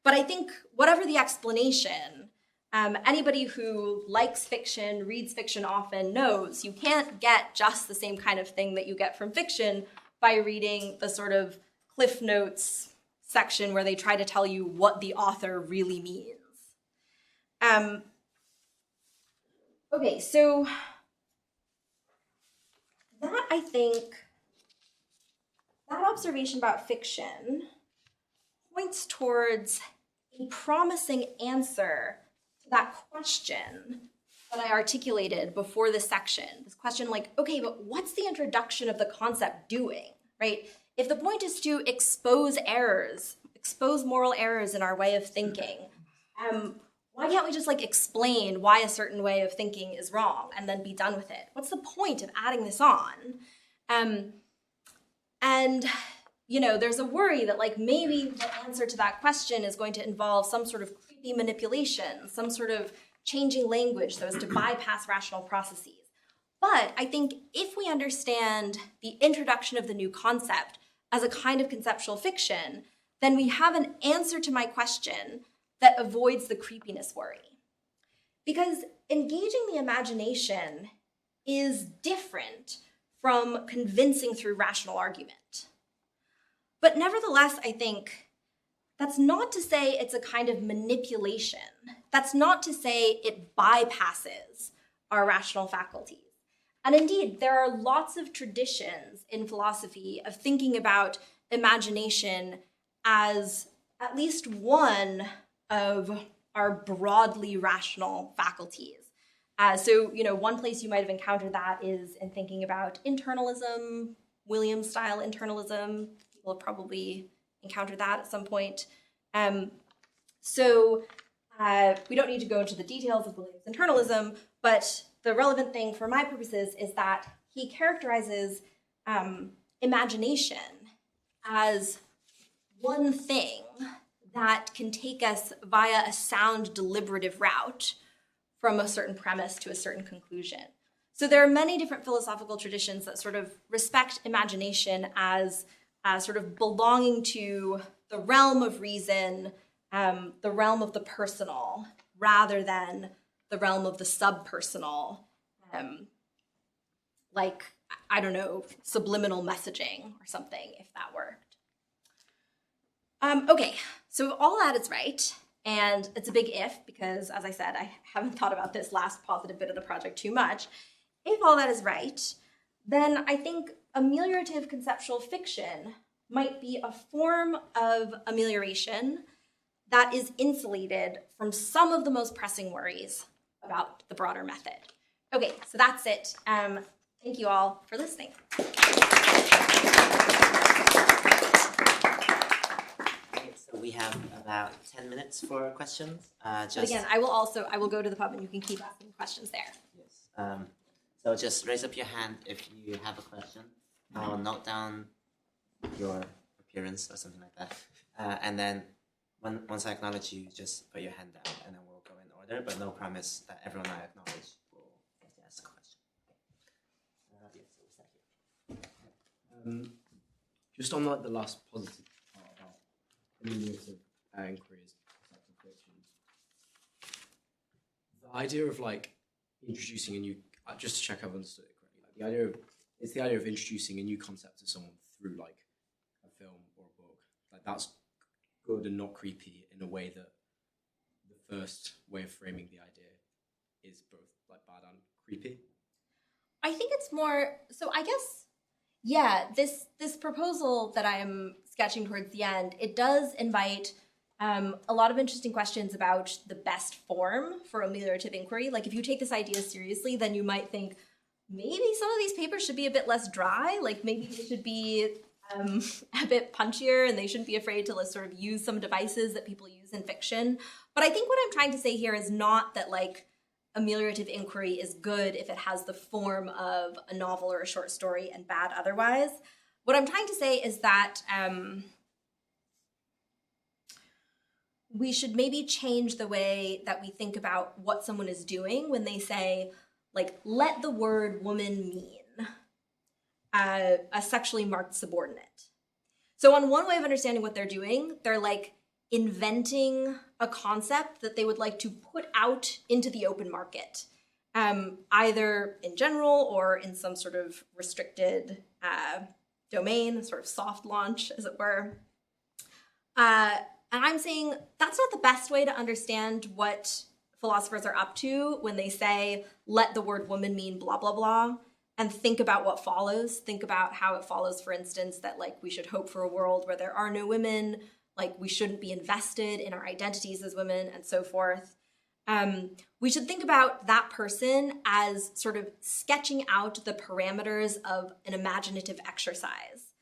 But I think whatever the explanation, anybody who likes fiction, reads fiction often, knows you can't get just the same kind of thing that you get from fiction by reading the sort of Cliff Notes section where they try to tell you what the author really means. Okay, so that, I think, that observation about fiction points towards a promising answer to that question that I articulated before this section. This question like, okay, but what's the introduction of the concept doing, right? If the point is to expose errors, expose moral errors in our way of thinking, why can't we just explain why a certain way of thinking is wrong and then be done with it? What's the point of adding this on? There's a worry that maybe the answer to that question is going to involve some sort of creepy manipulation, some sort of changing language so as to bypass rational processes. But I think if we understand the introduction of the new concept as a kind of conceptual fiction, then we have an answer to my question that avoids the creepiness worry. Because engaging the imagination is different from convincing through rational argument. But nevertheless, I think that's not to say it's a kind of manipulation. That's not to say it bypasses our rational faculties. And indeed, there are lots of traditions in philosophy of thinking about imagination as at least one of our broadly rational faculties. One place you might have encountered that is in thinking about internalism, Williams-style internalism. People have probably encountered that at some point. We don't need to go into the details of Williams' internalism, but the relevant thing for my purposes is that he characterizes imagination as one thing that can take us via a sound deliberative route from a certain premise to a certain conclusion. So there are many different philosophical traditions that sort of respect imagination as sort of belonging to the realm of reason, the realm of the personal, rather than the realm of the subpersonal, subliminal messaging or something, if that worked. Okay, So if all that is right, and it's a big if, because as I said, I haven't thought about this last positive bit of the project too much. If all that is right, then I think ameliorative conceptual fiction might be a form of amelioration that is insulated from some of the most pressing worries about the broader method. Okay, so that's it. Thank you all for listening. Okay, so we have about 10 minutes for questions. But again, I will go to the pub and you can keep asking questions there. Yes. So just raise up your hand if you have a question. I'll note down your appearance or something like that. And then once I acknowledge you, just put your hand down and then we'll go in order, but no promise that everyone I acknowledge will get to ask a question. Yeah, so we'll start here. Just on like the last positive part about ameliorative inquiries, conceptual fiction, the idea of like introducing a new, just to check I've understood it correctly, like the idea of introducing a new concept to someone through like a film or a book, like that's good and not creepy in a way that the first way of framing the idea is both like bad and creepy. I think it's more, so I guess, yeah, this proposal that I'm sketching towards the end, it does invite a lot of interesting questions about the best form for ameliorative inquiry. Like if you take this idea seriously, then you might think maybe some of these papers should be a bit less dry, like maybe they should be a bit punchier and they shouldn't be afraid to sort of use some devices that people use in fiction. But I think what I'm trying to say here is not that like ameliorative inquiry is good if it has the form of a novel or a short story and bad otherwise. What I'm trying to say is that we should maybe change the way that we think about what someone is doing when they say, like, let the word woman mean a sexually marked subordinate. So on one way of understanding what they're doing, they're like inventing a concept that they would like to put out into the open market, either in general or in some sort of restricted domain, sort of soft launch, as it were. And I'm saying that's not the best way to understand what philosophers are up to when they say, let the word woman mean blah, blah, blah, and think about what follows. Think about how it follows, for instance, that like we should hope for a world where there are no women, like we shouldn't be invested in our identities as women, and so forth. We should think about that person as sort of sketching out the parameters of an imaginative exercise.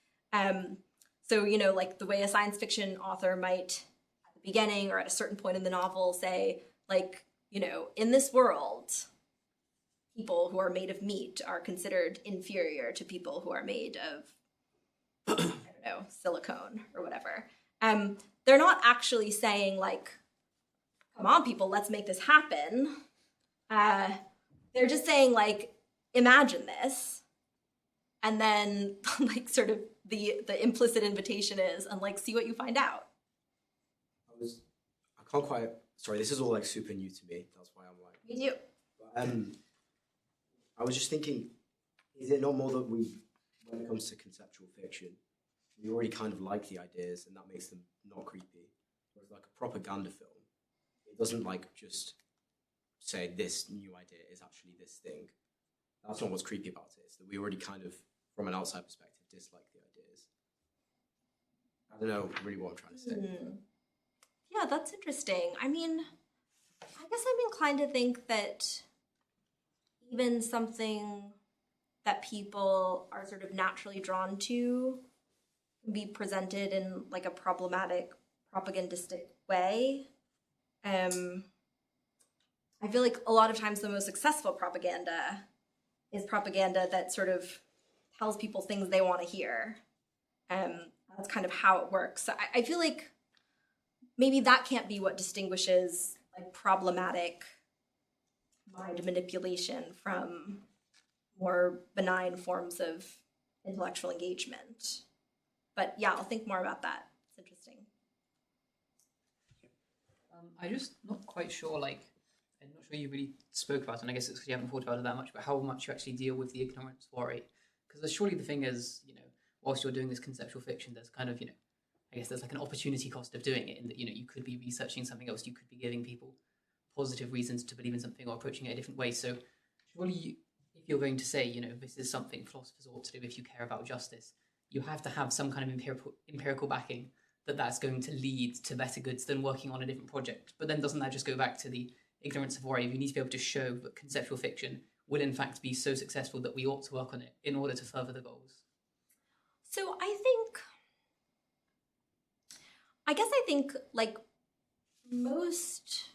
So, you know, like the way a science fiction author might, at the beginning or at a certain point in the novel, say, like, you know, in this world, people who are made of meat are considered inferior to people who are made of, I don't know, silicone or whatever. They're not actually saying, like, come on, people, let's make this happen. They're just saying, like, imagine this. And then, like, sort of the implicit invitation is, and, like, see what you find out. I can't quite, sorry, this is all, like, super new to me. That's why I'm like... Me too. But, I was just thinking, is it not more that when it comes to conceptual fiction, we already kind of like the ideas and that makes them not creepy? Whereas, like, a propaganda film, it doesn't, like, just say this new idea is actually this thing. That's not what's creepy about it. It's that we already kind of, from an outside perspective, dislike the ideas. I don't know really what I'm trying to say. Yeah, that's interesting. I mean, I guess I'm inclined to think that even something that people are sort of naturally drawn to can be presented in like a problematic, propagandistic way. I feel like a lot of times the most successful propaganda is propaganda that sort of tells people things they want to hear. That's kind of how it works. So I feel like maybe that can't be what distinguishes like problematic mind manipulation from more benign forms of intellectual engagement. But yeah, I'll think more about that. It's interesting. I'm just not quite sure, like, I'm not sure you really spoke about it, and I guess it's because you haven't thought about it that much, but how much you actually deal with the ignorance worry. Because surely the thing is, you know, whilst you're doing this conceptual fiction, there's kind of, you know, I guess there's like an opportunity cost of doing it, in that, you know, you could be researching something else, you could be giving people positive reasons to believe in something or approaching it a different way. So surely if you're going to say, you know, this is something philosophers ought to do if you care about justice, you have to have some kind of empirical backing that that's going to lead to better goods than working on a different project. But then doesn't that just go back to the ignorance of worry? You need to be able to show that conceptual fiction will in fact be so successful that we ought to work on it in order to further the goals. So I think like most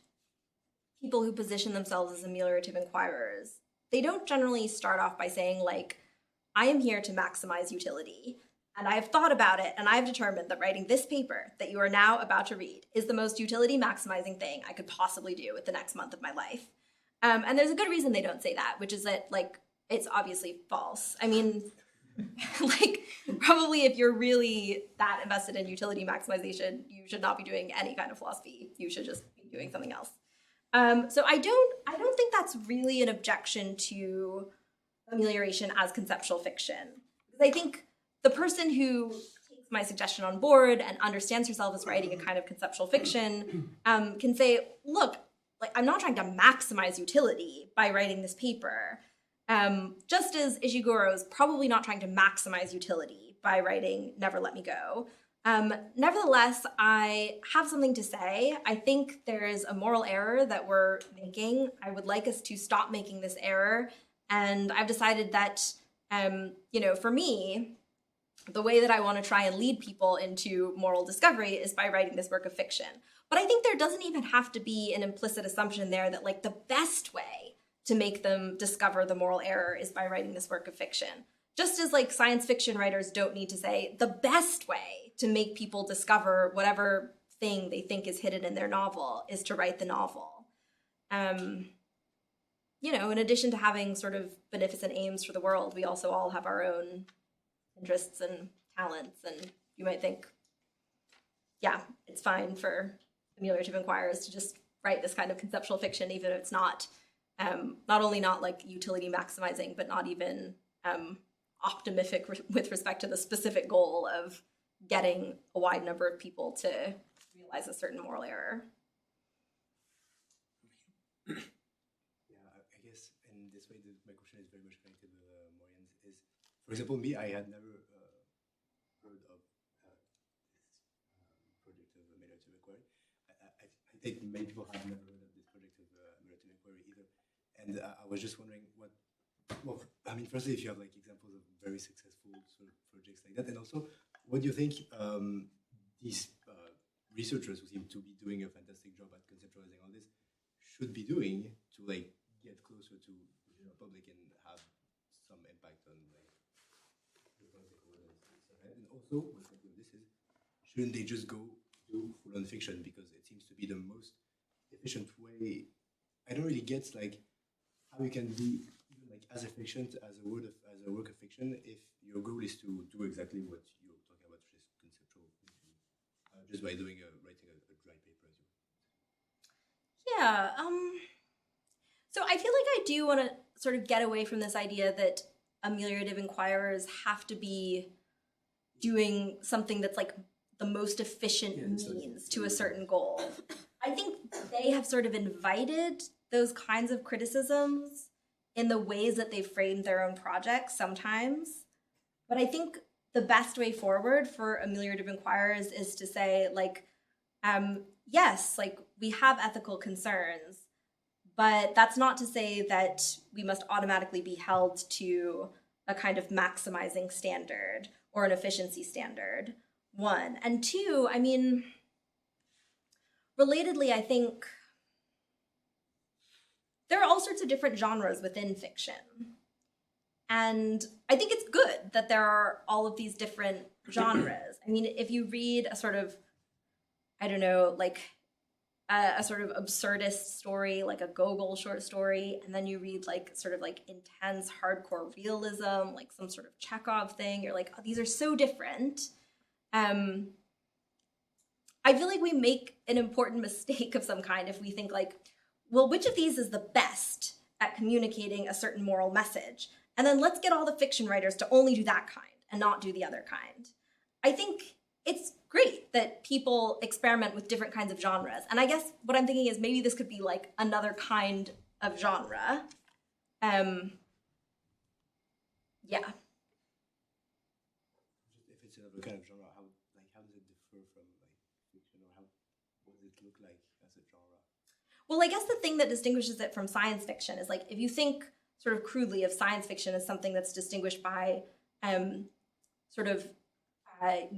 people who position themselves as ameliorative inquirers, they don't generally start off by saying like, I am here to maximize utility, and I have thought about it, and I have determined that writing this paper that you are now about to read is the most utility maximizing thing I could possibly do with the next month of my life. And there's a good reason they don't say that, which is that like, it's obviously false. I mean, like probably if you're really that invested in utility maximization, you should not be doing any kind of philosophy. You should just be doing something else. So I don't think that's really an objection to amelioration as conceptual fiction. Because I think the person who takes my suggestion on board and understands herself as writing a kind of conceptual fiction can say, look, like I'm not trying to maximize utility by writing this paper. Just as Ishiguro is probably not trying to maximize utility by writing Never Let Me Go. Nevertheless, I have something to say. I think there is a moral error that we're making. I would like us to stop making this error. And I've decided that, you know, for me, the way that I want to try and lead people into moral discovery is by writing this work of fiction. But I think there doesn't even have to be an implicit assumption there that like the best way to make them discover the moral error is by writing this work of fiction. Just as like science fiction writers don't need to say the best way to make people discover whatever thing they think is hidden in their novel is to write the novel. You know, in addition to having sort of beneficent aims for the world, we also all have our own interests and talents. And you might think, yeah, it's fine for ameliorative inquirers to just write this kind of conceptual fiction, even if it's not only not like utility maximizing, but not even optimistic with respect to the specific goal of getting a wide number of people to realize a certain moral error. Yeah, I guess in this way, my question is very much connected with Morian's. Is, for example, me, I had never heard of this project of ameliorative inquiry. I think many people have never heard of this project of ameliorative inquiry either. And I was just wondering well, I mean, firstly, if you have like examples of very successful sort of projects like that, and also, what do you think these researchers who seem to be doing a fantastic job at conceptualizing all this should be doing to like get closer to the general public and have some impact on like the political landscape? And also, what I think this is, shouldn't they just go do full-on fiction because it seems to be the most efficient way? I don't really get like how you can be even like as efficient as a work of fiction if your goal is to do exactly what you're talking about, which is conceptual fiction, just by writing a dry paper as well. Yeah. So I feel like I do want to sort of get away from this idea that ameliorative inquirers have to be doing something that's like the most efficient means to a certain goal. I think they have sort of invited those kinds of criticisms in the ways that they've framed their own projects sometimes. But I think the best way forward for ameliorative inquirers is to say, like, yes, like we have ethical concerns, but that's not to say that we must automatically be held to a kind of maximizing standard or an efficiency standard, one. And two, I mean, relatedly, I think there are all sorts of different genres within fiction. And I think it's good that there are all of these different genres. I mean, if you read a sort of, I don't know, like a sort of absurdist story, like a Gogol short story, and then you read like sort of like intense hardcore realism, like some sort of Chekhov thing, you're like, oh, these are so different. I feel like we make an important mistake of some kind if we think like, well, which of these is the best at communicating a certain moral message? And then let's get all the fiction writers to only do that kind and not do the other kind. I think it's great that people experiment with different kinds of genres. And I guess what I'm thinking is maybe this could be like another kind of genre. Yeah. If it's another kind of genre, how does it differ from like fiction, or what does it look like as a genre? Well, I guess the thing that distinguishes it from science fiction is like if you think sort of crudely of science fiction as something that's distinguished by sort of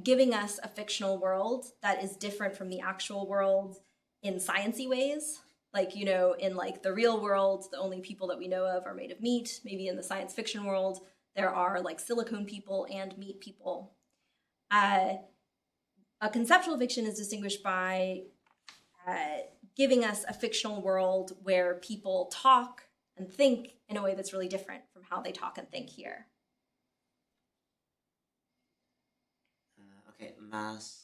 giving us a fictional world that is different from the actual world in sciencey ways. Like, you know, in like the real world, the only people that we know of are made of meat. Maybe in the science fiction world, there are like silicone people and meat people. A conceptual fiction is distinguished by giving us a fictional world where people talk and think in a way that's really different from how they talk and think here. Okay, Mask.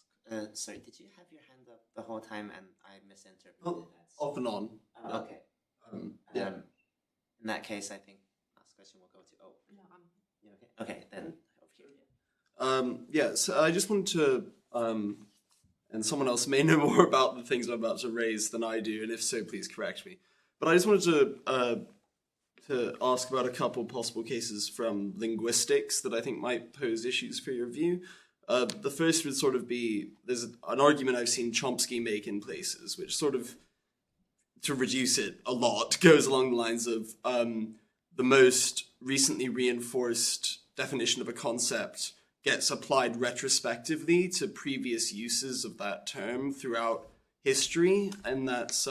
Sorry, did you have your hand up the whole time and I misinterpreted Oh, that? off and on. Okay. Yeah. In that case, I think last question will go to. Oh, No, yeah, okay. Okay, then over here. Yeah, so I just wanted to, and someone else may know more about the things I'm about to raise than I do, and if so, please correct me. But I just wanted to ask about a couple possible cases from linguistics that I think might pose issues for your view. The first would sort of be, there's an argument I've seen Chomsky make in places, which sort of, to reduce it a lot, goes along the lines of the most recently reinforced definition of a concept gets applied retrospectively to previous uses of that term throughout history, and that's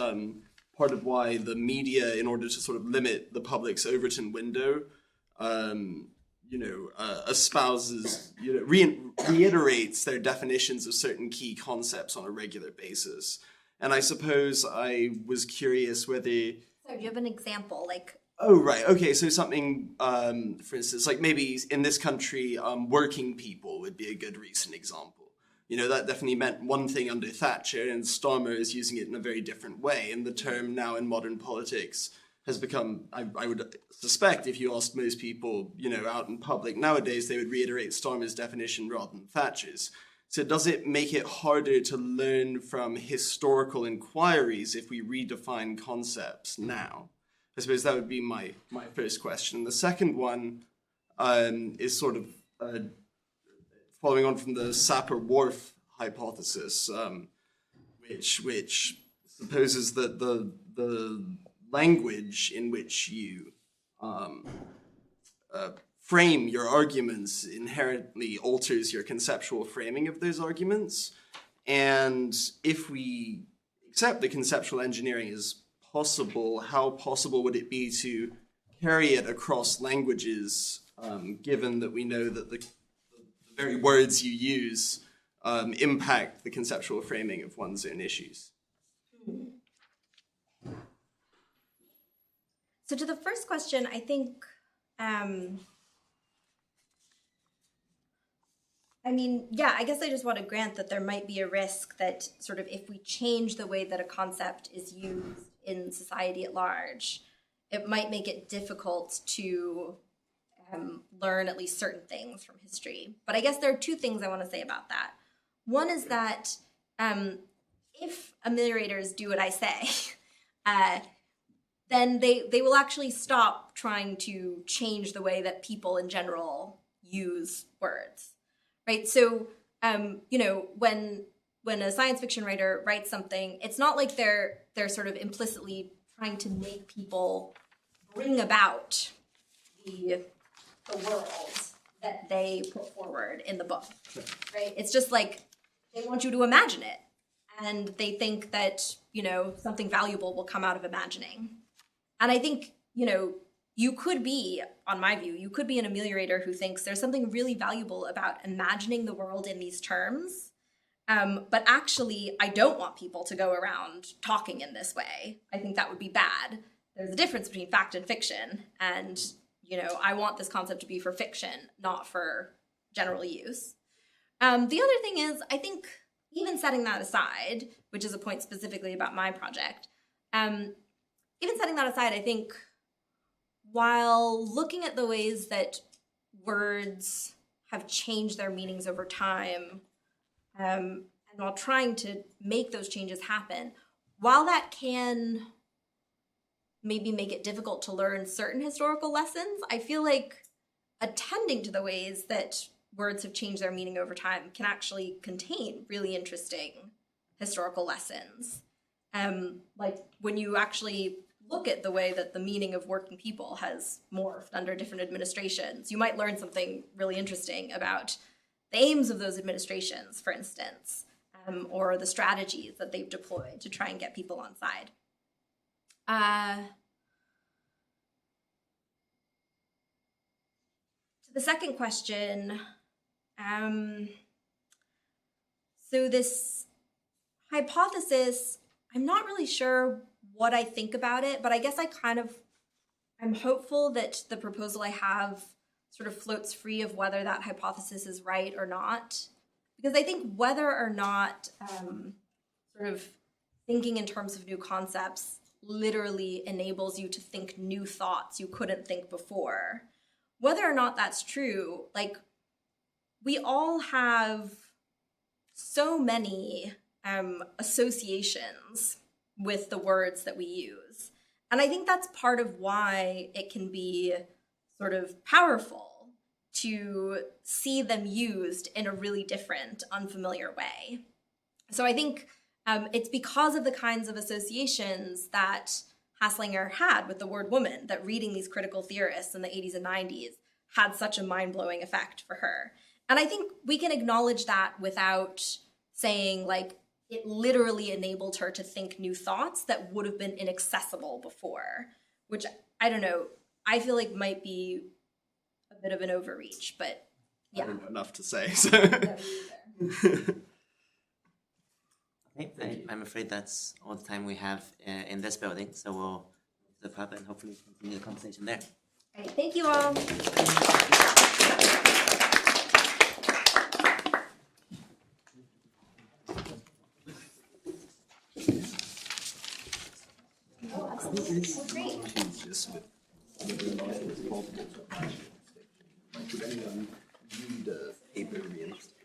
part of why the media, in order to sort of limit the public's Overton window, espouses, reiterates their definitions of certain key concepts on a regular basis. And I suppose I was curious whether... So do you have an example? Like, oh, right. Okay, so something, for instance, like maybe in this country, working people would be a good recent example. You know, that definitely meant one thing under Thatcher, and Starmer is using it in a very different way. And the term now in modern politics has become, I would suspect, if you asked most people, you know, out in public nowadays, they would reiterate Starmer's definition rather than Thatcher's. So does it make it harder to learn from historical inquiries if we redefine concepts now? I suppose that would be my first question. The second one is sort of following on from the Sapir-Whorf hypothesis, which supposes that the language in which you frame your arguments inherently alters your conceptual framing of those arguments. And if we accept that conceptual engineering is possible, how possible would it be to carry it across languages, given that we know that the very words you use impact the conceptual framing of one's own issues? so to the first question, I think, I guess I just want to grant that there might be a risk that sort of if we change the way that a concept is used in society at large, it might make it difficult to learn at least certain things from history. But I guess there are two things I want to say about that. One is that if ameliorators do what I say, then they will actually stop trying to change the way that people in general use words, right? So, when a science fiction writer writes something, it's not like they're sort of implicitly trying to make people bring about the world that they put forward in the book, right? It's just like they want you to imagine it, and they think that, something valuable will come out of imagining. And I think, you could be, on my view, you could be an ameliorator who thinks there's something really valuable about imagining the world in these terms. But actually, I don't want people to go around talking in this way. I think that would be bad. There's a difference between fact and fiction. And, I want this concept to be for fiction, not for general use. The other thing is, I think, even setting that aside, which is a point specifically about my project, even setting that aside, I think while looking at the ways that words have changed their meanings over time, and while trying to make those changes happen, while that can maybe make it difficult to learn certain historical lessons, I feel like attending to the ways that words have changed their meaning over time can actually contain really interesting historical lessons. Like when you actually look at the way that the meaning of working people has morphed under different administrations, you might learn something really interesting about the aims of those administrations, for instance, or the strategies that they've deployed to try and get people on side. To the second question, so this hypothesis, I'm not really sure what I think about it, but I guess I'm hopeful that the proposal I have sort of floats free of whether that hypothesis is right or not. Because I think whether or not sort of thinking in terms of new concepts literally enables you to think new thoughts you couldn't think before, whether or not that's true, like we all have so many associations with the words that we use. And I think that's part of why it can be sort of powerful to see them used in a really different, unfamiliar way. So I think it's because of the kinds of associations that Haslinger had with the word woman that reading these critical theorists in the 80s and 90s had such a mind-blowing effect for her. And I think we can acknowledge that without saying, like, it literally enabled her to think new thoughts that would have been inaccessible before, which, I don't know, I feel like might be a bit of an overreach, but yeah. I don't know enough to say, so. Okay, I'm afraid that's all the time we have in this building, so we'll go to the pub and hopefully continue the conversation there. All right, thank you all. Oh, absolutely. Great. Would anyone read a paper to be interested?